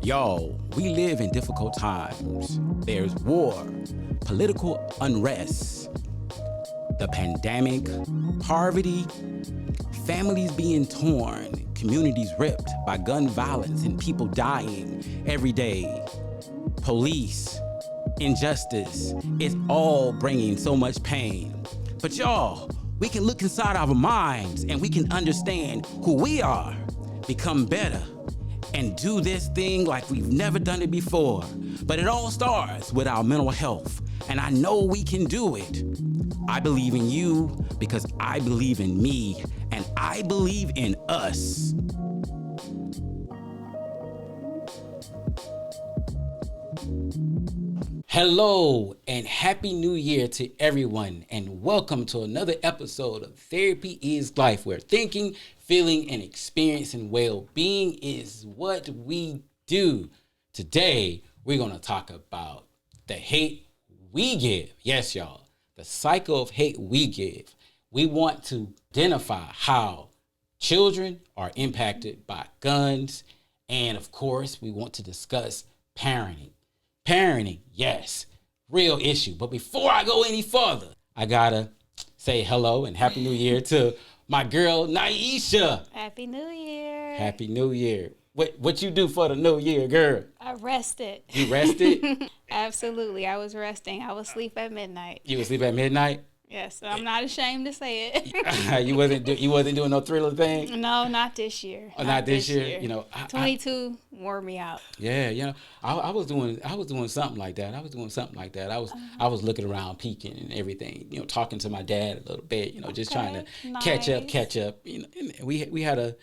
Y'all, we live in difficult times. There's war, political unrest, the pandemic, poverty, families being torn, communities ripped by gun violence and people dying every day. Police, injustice, it's all bringing so much pain. But y'all, we can look inside our minds and we can understand who we are, become better, and do this thing like we've never done it before. But it all starts with our mental health, and I know we can do it. I believe in you because I believe in me, and I believe in us. Hello and Happy New Year to everyone, and welcome to another episode of Therapy is Life, where thinking, feeling, and experiencing well-being is what we do. Today, we're going to talk about the hate we give. Yes, y'all, the cycle of hate we give. We want to identify how children are impacted by guns, and of course, we want to discuss parenting. Parenting, yes, real issue. But before I go any further, I gotta say hello and Happy New Year to my girl, Niesha. Happy New Year. Happy New Year. What you do for the New Year, girl? I rested. You rested? Absolutely. I was resting. I was asleep at midnight. You was asleep at midnight? Yes, I'm not ashamed to say it. You wasn't doing no thriller thing? No, not this year. Oh, not this year. You know, 22 wore me out. Yeah, you know, I was doing something like that. I was looking around, peeking and everything. You know, talking to my dad a little bit. You know, just trying to catch up. You know, and we had a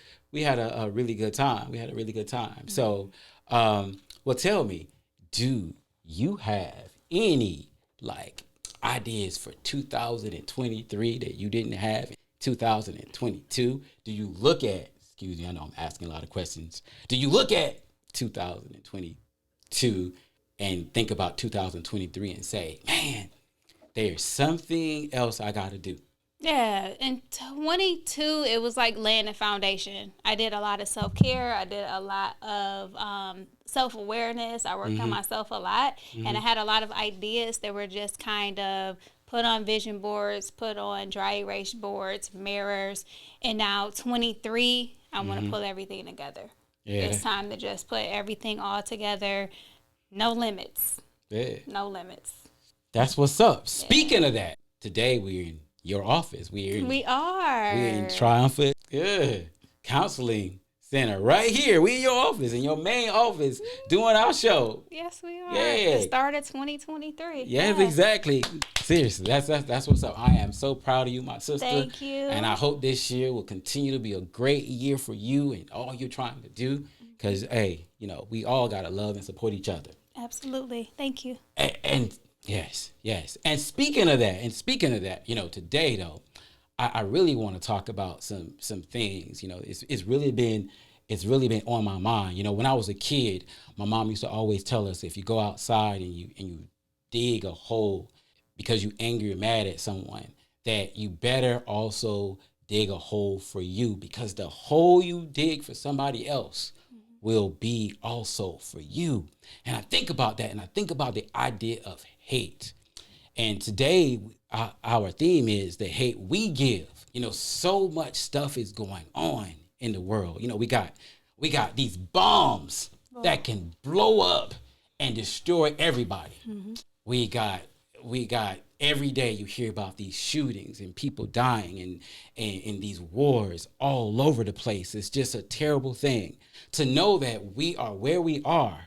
really good time. We had a really good time. So, well, tell me, do you have any ideas for 2023 that you didn't have in 2022? Do you look at, excuse me, I know I'm asking a lot of questions. Do you look at 2022 and think about 2023 and say, man, there's something else I got to do? Yeah, in 22, it was like laying a foundation. I did a lot of self-care. I did a lot of self-awareness. I worked on myself a lot. And I had a lot of ideas that were just kind of put on vision boards, put on dry erase boards, mirrors. And now 23, I want to pull everything together. Yeah. It's time to just put everything all together. No limits. Yeah. No limits. That's what's up. Speaking of that, today we're in your office. We're in Triumphant Counseling Center right here. We in your office, in your main office, doing our show. Yes, we are. Yeah. It started 2023. Yes, exactly. Seriously, that's what's up. I am so proud of you, my sister. Thank you. And I hope this year will continue to be a great year for you and all you're trying to do. Because, hey, you know, we all got to love and support each other. Absolutely. Thank you. And yes. And speaking of that, you know, today though, I really want to talk about some things. You know, it's really been on my mind. You know, when I was a kid, my mom used to always tell us, if you go outside and you dig a hole because you angry or mad at someone, that you better also dig a hole for you, because the hole you dig for somebody else will be also for you. And I think about that, and I think about the idea of hate. And today, our theme is the hate we give. You know, so much stuff is going on in the world. You know, we got these bombs that can blow up and destroy everybody. We got every day you hear about these shootings and people dying and these wars all over the place. It's just a terrible thing to know that we are where we are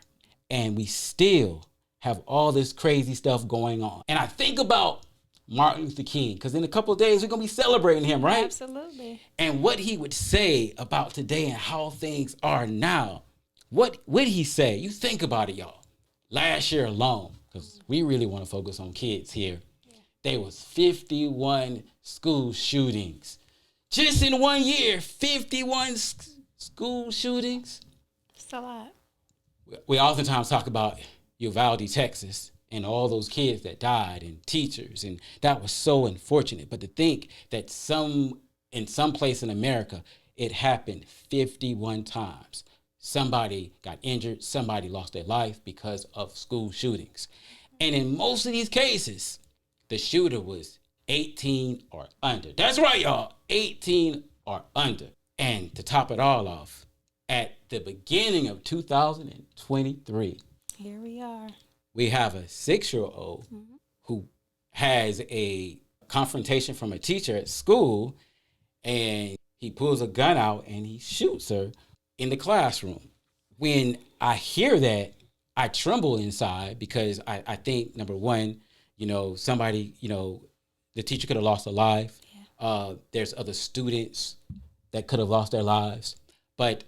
and we still have all this crazy stuff going on. And I think about Martin Luther King, because in a couple of days we're going to be celebrating him, right? Absolutely. And what he would say about today and how things are now. What would he say? You think about it, y'all. Last year alone, because we really want to focus on kids here, there was 51 school shootings. Just in 1 year, 51 school shootings. It's a lot. We oftentimes talk about Uvalde, Texas, and all those kids that died and teachers, and that was so unfortunate. But to think that in some place in America, it happened 51 times. Somebody got injured, somebody lost their life because of school shootings. And in most of these cases, the shooter was 18 or under. That's right, y'all, 18 or under. And to top it all off, at the beginning of 2023, Here we are. we have a 6-year-old who has a confrontation from a teacher at school, and he pulls a gun out and he shoots her in the classroom. When I hear that, I tremble inside because I think, number one, somebody, the teacher could have lost a life. Yeah. There's other students that could have lost their lives. But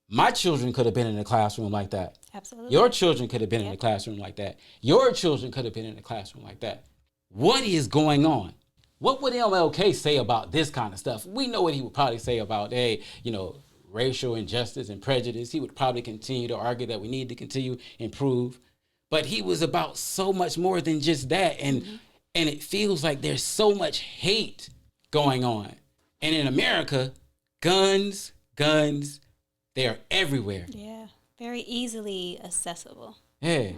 my children could have been in a classroom like that. Absolutely. Your children could have been in a classroom like that. Your children could have been in a classroom like that. What is going on? What would MLK say about this kind of stuff? We know what he would probably say about, racial injustice and prejudice. He would probably continue to argue that we need to continue improve. But he was about so much more than just that. And it feels like there's so much hate going on. And in America, guns, they are everywhere. Yeah, very easily accessible. Yeah,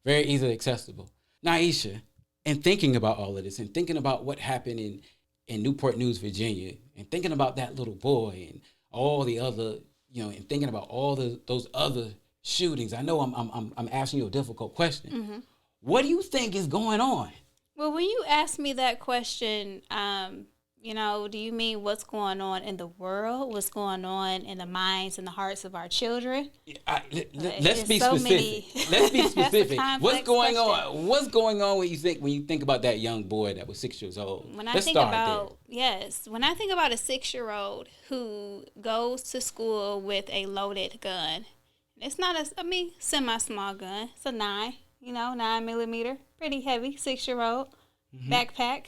very easily accessible. Niesha, and thinking about all of this and thinking about what happened in Newport News, Virginia, and thinking about that little boy and all the other, and thinking about all those other shootings. I know I'm asking you a difficult question. What do you think is going on? Well, when you ask me that question, do you mean what's going on in the world? What's going on in the minds and the hearts of our children? Let's be specific. Let's be specific. What's going on? What's going on when you think about that young boy that was 6 years old? When I think about a 6-year-old who goes to school with a loaded gun, it's not semi-small gun. It's a 9mm, pretty heavy, 6-year-old backpack,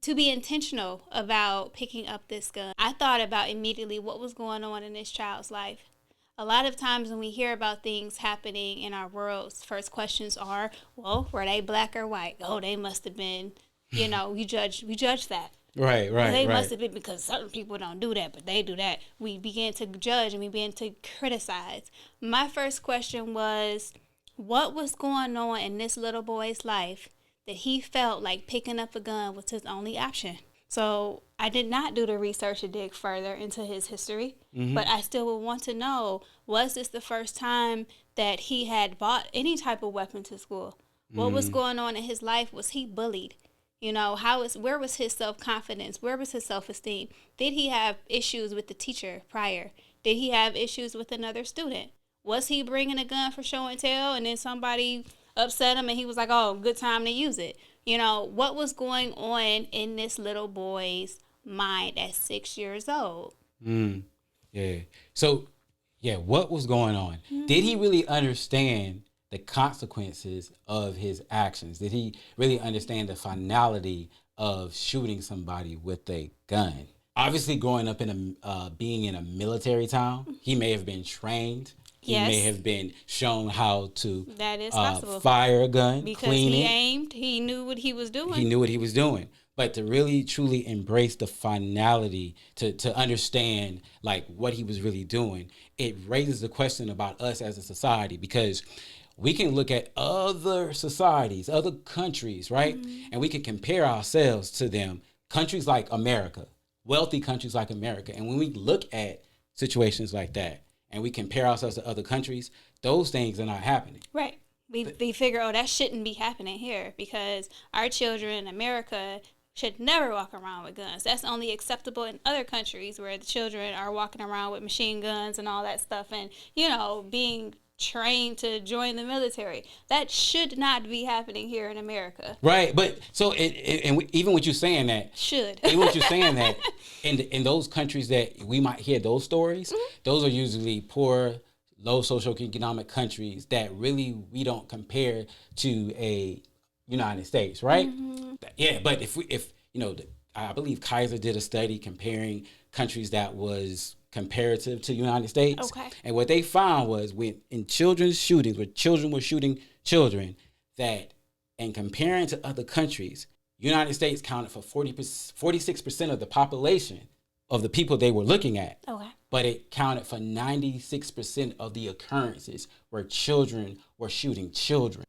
to be intentional about picking up this gun. I thought about immediately what was going on in this child's life. A lot of times when we hear about things happening in our worlds, first questions are, well, were they black or white? Oh, they must have been, we judge that. Right. Well, they must have been, because certain people don't do that, but they do that. We began to judge and we began to criticize. My first question was, what was going on in this little boy's life that he felt like picking up a gun was his only option? So I did not do the research to dig further into his history, but I still would want to know, was this the first time that he had bought any type of weapon to school? What was going on in his life? Was he bullied? Where was his self-confidence? Where was his self-esteem? Did he have issues with the teacher prior? Did he have issues with another student? Was he bringing a gun for show and tell, and then somebody upset him and he was like, oh, good time to use it? What was going on in this little boy's mind at 6 years old? Yeah. So, what was going on? Did he really understand the consequences of his actions? Did he really understand the finality of shooting somebody with a gun? Obviously, growing up being in a military town, he may have been trained. He may have been shown how to fire a gun, because clean he it. aimed. He knew what he was doing. But to really, truly embrace the finality, to understand like what he was really doing, it raises the question about us as a society, because we can look at other societies, other countries, right? And we can compare ourselves to them, countries like America, wealthy countries like America. And when we look at situations like that and we compare ourselves to other countries, those things are not happening. Right. We figure, that shouldn't be happening here because our children in America should never walk around with guns. That's only acceptable in other countries where the children are walking around with machine guns and all that stuff and, being trained to join the military. That should not be happening here in America. Right. But so, even with you saying that, even with you saying that, in those countries that we might hear those stories, those are usually poor, low socioeconomic countries that really we don't compare to a United States, right? Yeah, but if I believe Kaiser did a study comparing countries that was comparative to the United States. Okay. And what they found was when in children's shootings, where children were shooting children, that and comparing to other countries, United States counted for 46% of the population of the people they were looking at. Okay. But it counted for 96% of the occurrences where children were shooting children.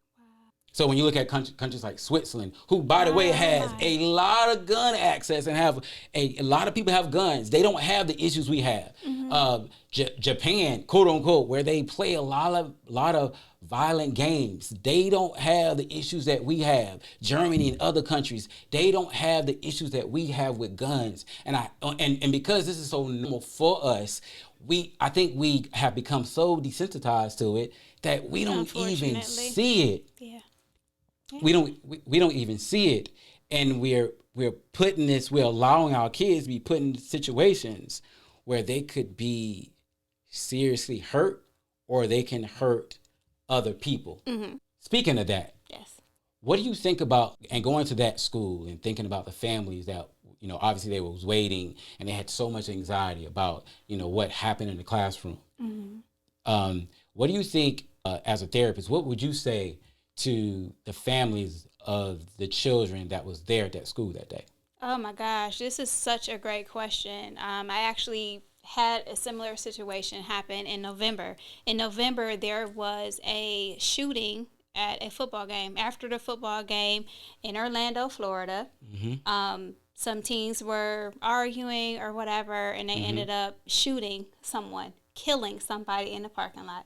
So when you look at countries like Switzerland, who, by the way, has a lot of gun access and have a lot of people have guns, they don't have the issues we have. Japan, quote unquote, where they play a lot of violent games, they don't have the issues that we have. Germany and other countries, they don't have the issues that we have with guns. And because this is so normal for us, I think we have become so desensitized to it that we don't even see it. Yeah. We don't even see it, and we're allowing our kids to be put in situations where they could be seriously hurt, or they can hurt other people. Speaking of that, yes, what do you think about, and going to that school and thinking about the families that, obviously they was waiting and they had so much anxiety about, what happened in the classroom. What do you think, as a therapist, what would you say to the families of the children that was there at that school that day? Oh my gosh, this is such a great question. I actually had a similar situation happen in November. In November, there was a shooting at a football game. After the football game in Orlando, Florida, some teens were arguing or whatever, and they ended up shooting someone, killing somebody in the parking lot.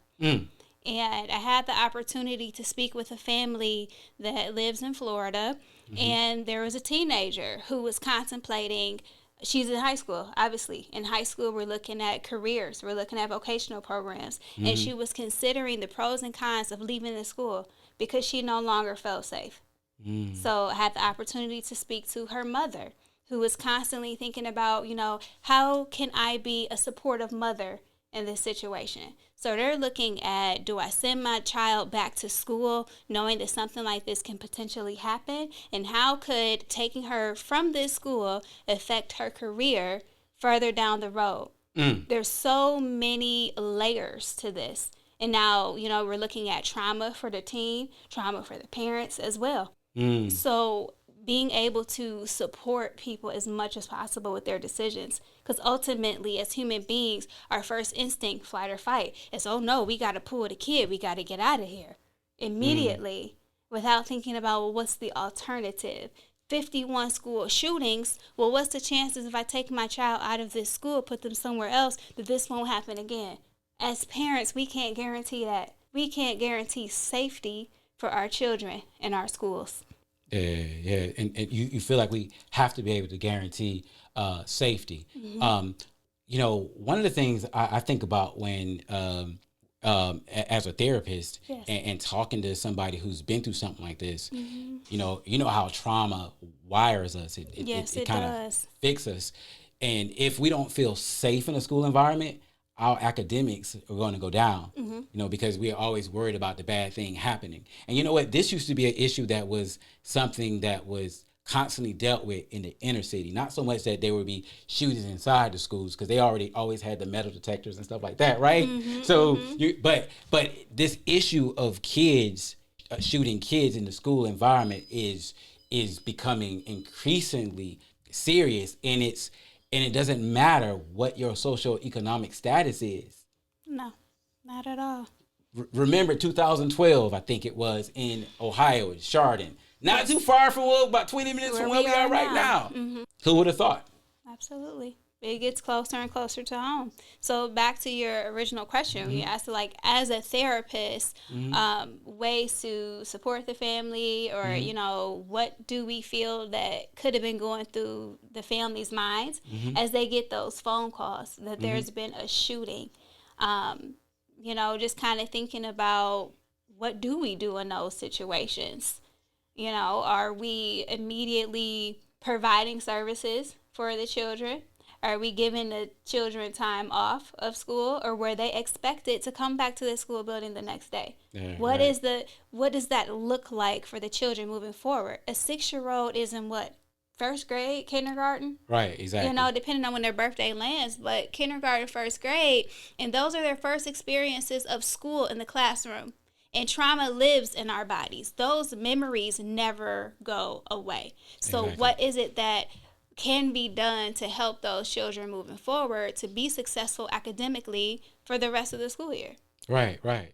And I had the opportunity to speak with a family that lives in Florida, and there was a teenager who was contemplating. She's in high school, obviously. In high school, we're looking at careers. We're looking at vocational programs. And she was considering the pros and cons of leaving the school because she no longer felt safe. So I had the opportunity to speak to her mother, who was constantly thinking about, how can I be a supportive mother in this situation? So they're looking at, do I send my child back to school knowing that something like this can potentially happen? And how could taking her from this school affect her career further down the road? There's so many layers to this. And now, we're looking at trauma for the teen, trauma for the parents as well. So being able to support people as much as possible with their decisions. Because ultimately, as human beings, our first instinct, flight or fight, is, oh no, we got to pull the kid. We got to get out of here immediately without thinking about, well, what's the alternative? 51 school shootings. Well, what's the chances if I take my child out of this school, put them somewhere else, that this won't happen again? As parents, we can't guarantee that. We can't guarantee safety for our children in our schools. Yeah, and you feel like we have to be able to guarantee safety. One of the things I think about when, as a therapist, and talking to somebody who's been through something like this, you know how trauma wires us. It kind of fixes us. And if we don't feel safe in a school environment, our academics are going to go down, because we're always worried about the bad thing happening. And you know what? This used to be an issue that was something that was constantly dealt with in the inner city. Not so much that there would be shootings inside the schools, because they always had the metal detectors and stuff like that, right? But this issue of kids shooting kids in the school environment is becoming increasingly serious, and it doesn't matter what your socioeconomic status is. No, not at all. Remember 2012, I think it was, in Ohio, in Chardon. Not too far from about 20 minutes from where we are right now. Who would have thought? Absolutely. It gets closer and closer to home. So back to your original question, you asked, as a therapist, ways to support the family, or, what do we feel that could have been going through the family's minds as they get those phone calls that there's been a shooting. Just kind of thinking about, what do we do in those situations? Are we immediately providing services for the children? Are we giving the children time off of school, or were they expected to come back to the school building the next day? What does that look like for the children moving forward? A 6-year-old is in what? First grade, kindergarten? Right, exactly. Depending on when their birthday lands, but kindergarten, first grade, and those are their first experiences of school in the classroom. And trauma lives in our bodies. Those memories never go away. So what is it that can be done to help those children moving forward to be successful academically for the rest of the school year. Right, right.